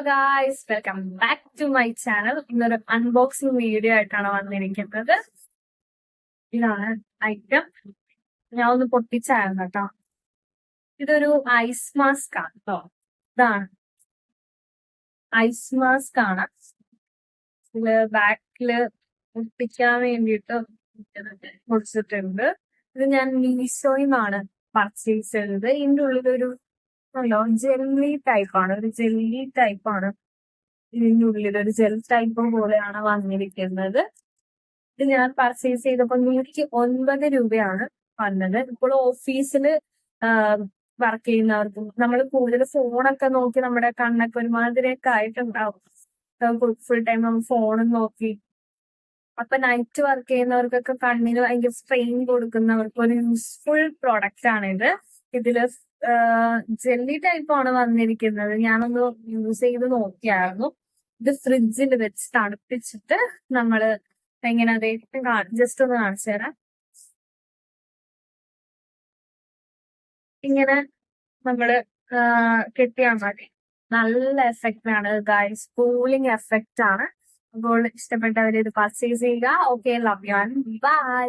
Guys, welcome back to my channel. ഇന്നൊരു unboxing video ആയിട്ടാണ് വന്നിരിക്കുന്നത്. ഇതാണ് ഐറ്റം. ഞാൻ ഒന്ന് പൊട്ടിച്ചായിരുന്നു കേട്ടോ. ഇതൊരു ഐസ് മാസ്ക് ആണ് കേട്ടോ. ഇതാണ് ഐസ് മാസ്ക് ആണ്. ഇതില് ബാക്കില് ഒട്ടിക്കാൻ വേണ്ടിയിട്ട് കൊടുത്തിട്ടുണ്ട്. ഇത് ഞാൻ മീഷോയിന്നാണ് പർച്ചേസ് ചെയ്തത്. ഇതിന്റെ ഉള്ളിലൊരു ജെല്ലി ടൈപ്പാണ്, ഒരു ജെല്ലി ടൈപ്പാണ്. ഇതിന്റെ ഉള്ളിൽ ഒരു ജെൽ ടൈപ്പ് പോലെയാണ് വന്നിരിക്കുന്നത്. ഇത് ഞാൻ പർച്ചേസ് ചെയ്തപ്പോൾ 109 രൂപയാണ് വന്നത്. ഇപ്പോൾ ഓഫീസിൽ വർക്ക് ചെയ്യുന്നവർക്കും നമ്മൾ കൂടുതൽ ഫോണൊക്കെ നോക്കി നമ്മുടെ കണ്ണൊക്കെ ഒരുമാതിരിയൊക്കെ ആയിട്ടുണ്ടാവും. ഫുൾ ടൈം നമ്മൾ ഫോണും നോക്കി. അപ്പൊ നൈറ്റ് വർക്ക് ചെയ്യുന്നവർക്കൊക്കെ കണ്ണിന് ഭയങ്കര സ്ട്രെയിൻ കൊടുക്കുന്നവർക്ക് ഒരു യൂസ്ഫുൾ പ്രോഡക്റ്റ് ആണിത്. ഇതില് ജെല്ലി ടൈപ്പാണ് വന്നിരിക്കുന്നത്. ഞാനൊന്ന് യൂസ് ചെയ്ത് നോക്കിയായിരുന്നു. ഇത് ഫ്രിഡ്ജിൽ വെച്ച് തണുപ്പിച്ചിട്ട് നമ്മള് എങ്ങനെ അതേ ജസ്റ്റ് ഒന്ന് കാണിച്ചു തരാം. ഇങ്ങനെ നമ്മള് കെട്ടിയാൽ മതി. നല്ല എഫക്റ്റ് ആണ് ഗൈസ്, കൂളിംഗ് എഫക്റ്റ് ആണ്. അപ്പോൾ ഇഷ്ടപ്പെട്ടവർ ഇത് പർച്ചേസ് ചെയ്യുക. Okay, love you and by.